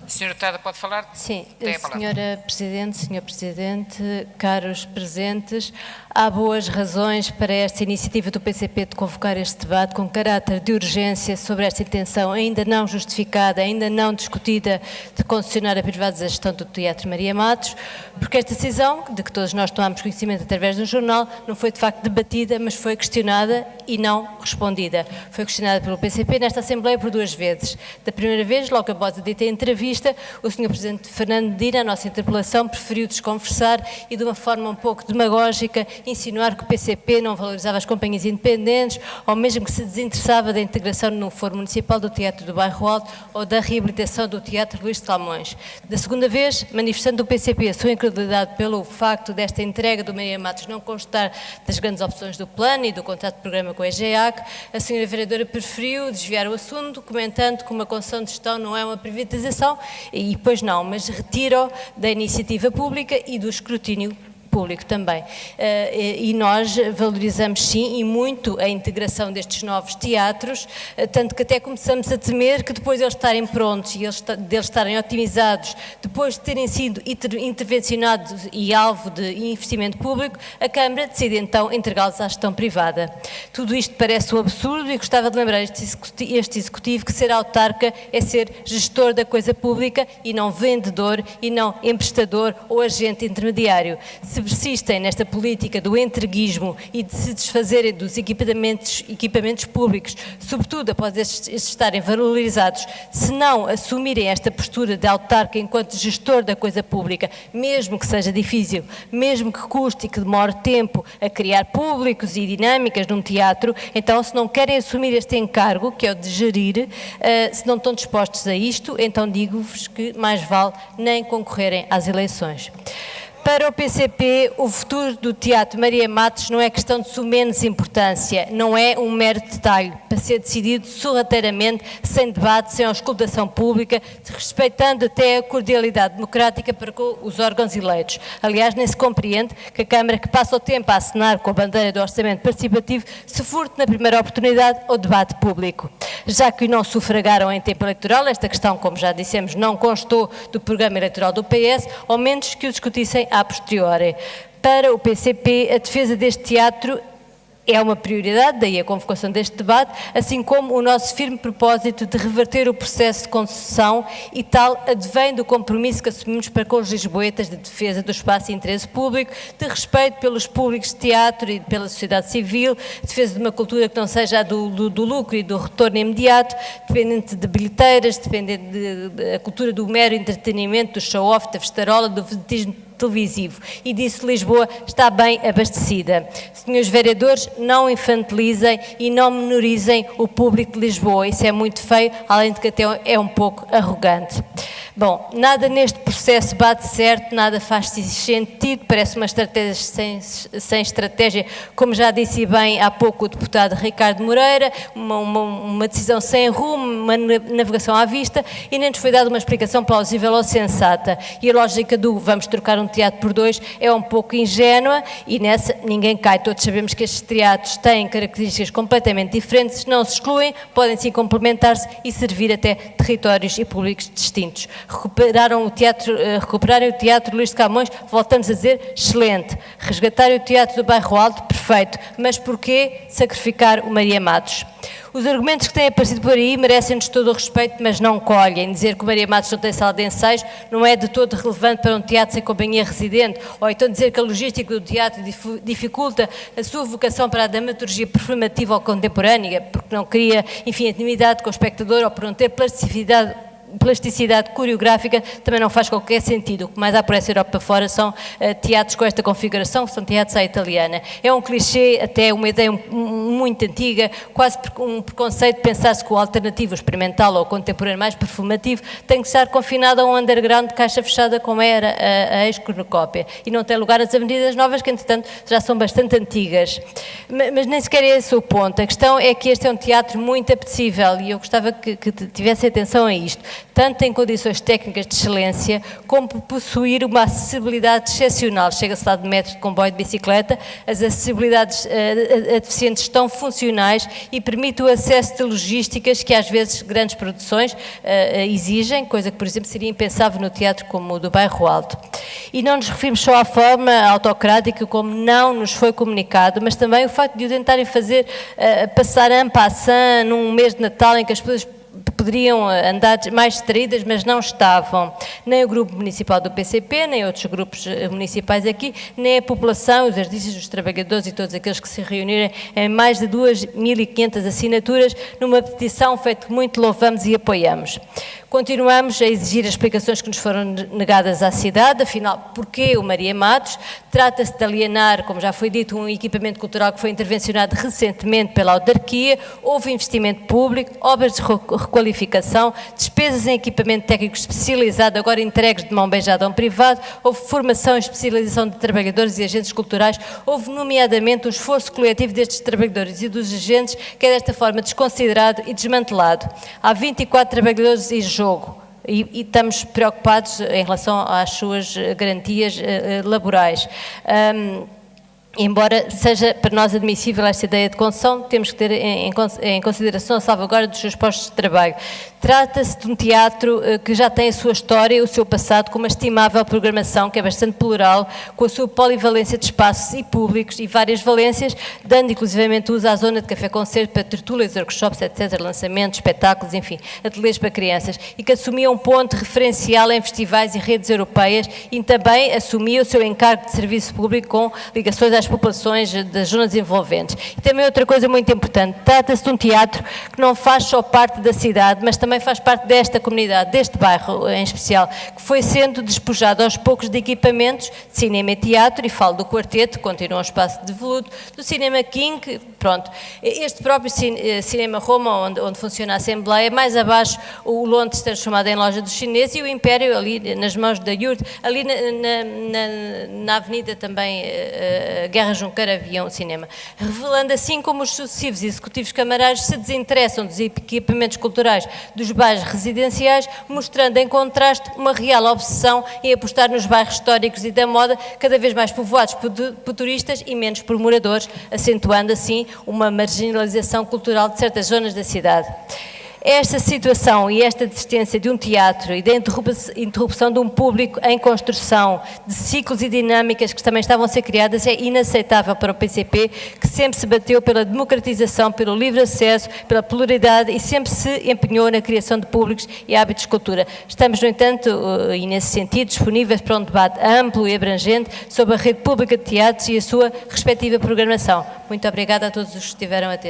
Senhora deputada, pode falar? Sim, Tem a palavra. Senhora Presidente, Senhor Presidente, caros presentes, há boas razões para esta iniciativa do PCP de convocar este debate com caráter de urgência sobre esta intenção ainda não justificada, ainda não discutida de concessionar a privatização do Teatro Maria Matos, porque esta decisão, de que todos nós tomamos conhecimento através do jornal, não foi de facto debatida, mas foi questionada e não respondida. Foi questionada pelo PCP nesta Assembleia por duas vezes. Da primeira vez, logo após a dita entrevista, o Sr. Presidente Fernando Medina, a nossa interpelação, preferiu desconversar e de uma forma um pouco demagógica insinuar que o PCP não valorizava as companhias independentes ou mesmo que se desinteressava da integração no Foro Municipal do Teatro do Bairro Alto ou da reabilitação do Teatro Luís de Camões. Da segunda vez, manifestando o PCP a sua incredulidade pelo facto desta entrega do Maria Matos não constar das grandes opções do plano e do contrato de programa com a EGEAC, a Sra. Vereadora preferiu desviar o assunto, comentando que uma concessão de gestão não é uma privatização, e pois não, mas retira-o da iniciativa pública e do escrutínio público também. E nós valorizamos sim e muito a integração destes novos teatros, tanto que até começamos a temer que depois de eles estarem prontos e eles estarem otimizados, depois de terem sido intervencionados e alvo de investimento público, a Câmara decide então entregá-los à gestão privada. Tudo isto parece um absurdo e gostava de lembrar este Executivo que ser autarca é ser gestor da coisa pública e não vendedor e não emprestador ou agente intermediário. Se persistem nesta política do entreguismo e de se desfazerem dos equipamentos públicos, sobretudo após estes estarem valorizados, se não assumirem esta postura de autarca enquanto gestor da coisa pública, mesmo que seja difícil, mesmo que custe e que demore tempo a criar públicos e dinâmicas num teatro, então se não querem assumir este encargo, que é o de gerir, se não estão dispostos a isto, então digo-vos que mais vale nem concorrerem às eleições. Para o PCP, o futuro do Teatro Maria Matos não é questão de sumenos importância, não é um mero detalhe, para ser decidido sorrateiramente, sem debate, sem auscultação pública, respeitando até a cordialidade democrática para com os órgãos eleitos. Aliás, nem se compreende que a Câmara, que passa o tempo a assinar com a bandeira do orçamento participativo, se furte na primeira oportunidade ao debate público. Já que não sufragaram em tempo eleitoral, esta questão, como já dissemos, não constou do programa eleitoral do PS, ao menos que o discutissem a posteriori. Para o PCP, a defesa deste teatro é uma prioridade, daí a convocação deste debate, assim como o nosso firme propósito de reverter o processo de concessão e tal advém do compromisso que assumimos para com os lisboetas de defesa do espaço e interesse público, de respeito pelos públicos de teatro e pela sociedade civil, defesa de uma cultura que não seja a do lucro e do retorno imediato, dependente de bilheteiras, dependente da cultura do mero entretenimento, do show-off, da festarola, do vedetismo televisivo, e disso Lisboa está bem abastecida. Senhores vereadores, não infantilizem e não menorizem o público de Lisboa, isso é muito feio, além de que até é um pouco arrogante. Bom, nada neste processo bate certo, nada faz sentido, parece uma estratégia sem estratégia, como já disse bem há pouco o deputado Ricardo Moreira, uma decisão sem rumo, uma navegação à vista, e nem nos foi dada uma explicação plausível ou sensata. E a lógica do vamos trocar um teatro por dois é um pouco ingênua e nessa ninguém cai. Todos sabemos que estes teatros têm características completamente diferentes, não se excluem, podem sim complementar-se e servir até territórios e públicos distintos. Recuperarem o Teatro Luís de Camões, voltamos a dizer, excelente. Resgatarem o Teatro do Bairro Alto, perfeito. Mas porquê sacrificar o Maria Matos? Os argumentos que têm aparecido por aí merecem-nos todo o respeito, mas não colhem. Dizer que o Maria Matos não tem sala de ensaios não é de todo relevante para um teatro sem companhia residente, ou então dizer que a logística do teatro dificulta a sua vocação para a dramaturgia performativa ou contemporânea, porque não cria, enfim, intimidade com o espectador ou por não ter plasticidade coreográfica, também não faz qualquer sentido. O que mais há por essa Europa fora são teatros com esta configuração, que são teatros à italiana. É um clichê, até uma ideia muito antiga, quase um preconceito de pensar-se que o alternativo, o experimental ou o contemporâneo mais performativo tem que estar confinado a um underground de caixa fechada como era a ex-cornucópia. E não tem lugar as avenidas novas, que entretanto já são bastante antigas. Mas nem sequer é esse o ponto. A questão é que este é um teatro muito apetecível e eu gostava que tivesse atenção a isto. tanto em condições técnicas de excelência, como por possuir uma acessibilidade excepcional. Chega-se lá de metro, de comboio, de bicicleta, as acessibilidades a deficientes estão funcionais e permite o acesso de logísticas que às vezes grandes produções exigem, coisa que, por exemplo, seria impensável no teatro como o do Bairro Alto. E não nos referimos só à forma autocrática como não nos foi comunicado, mas também o facto de o tentarem fazer passar en passant num mês de Natal em que as pessoas poderiam andar mais distraídas, mas não estavam. Nem o grupo municipal do PCP, nem outros grupos municipais aqui, nem a população, os artistas, os trabalhadores e todos aqueles que se reuniram em mais de 2.500 assinaturas numa petição feita que muito louvamos e apoiamos. Continuamos a exigir as explicações que nos foram negadas à cidade, afinal, porquê o Maria Matos? Trata-se de alienar, como já foi dito, um equipamento cultural que foi intervencionado recentemente pela autarquia, houve investimento público, obras de requalificação, despesas em equipamento técnico especializado, agora entregues de mão beijada a um privado, houve formação e especialização de trabalhadores e agentes culturais, houve nomeadamente um esforço coletivo destes trabalhadores e dos agentes que é desta forma desconsiderado e desmantelado. Há 24 trabalhadores em jogo e estamos preocupados em relação às suas garantias laborais. Embora seja para nós admissível esta ideia de concessão, temos que ter em consideração a salvaguarda dos seus postos de trabalho. Trata-se de um teatro que já tem a sua história e o seu passado, com uma estimável programação que é bastante plural, com a sua polivalência de espaços e públicos e várias valências, dando inclusivamente uso à zona de café-concerto para tertúlias, workshops, etc., lançamentos, espetáculos, enfim, ateliês para crianças, e que assumia um ponto referencial em festivais e redes europeias e também assumia o seu encargo de serviço público com ligações às populações das zonas envolventes. E também outra coisa muito importante, trata-se de um teatro que não faz só parte da cidade, mas também faz parte desta comunidade, deste bairro em especial, que foi sendo despojado aos poucos de equipamentos de cinema e teatro, e falo do Quarteto, continua um espaço de veludo, do Cinema King, pronto. Este próprio Cinema Roma, onde funciona a Assembleia, mais abaixo o Londres transformado em loja dos chineses e o Império ali nas mãos da Yurt, ali na avenida também Guerra Junqueira havia um cinema, revelando assim como os sucessivos executivos camarários se desinteressam dos equipamentos culturais dos bairros residenciais, mostrando em contraste uma real obsessão em apostar nos bairros históricos e da moda, cada vez mais povoados por turistas e menos por moradores, acentuando assim uma marginalização cultural de certas zonas da cidade. Esta situação e esta desistência de um teatro e da interrupção de um público em construção, de ciclos e dinâmicas que também estavam a ser criadas, é inaceitável para o PCP, que sempre se bateu pela democratização, pelo livre acesso, pela pluralidade e sempre se empenhou na criação de públicos e hábitos de cultura. Estamos, no entanto, e nesse sentido, disponíveis para um debate amplo e abrangente sobre a rede pública de teatros e a sua respectiva programação. Muito obrigada a todos os que estiveram atentos.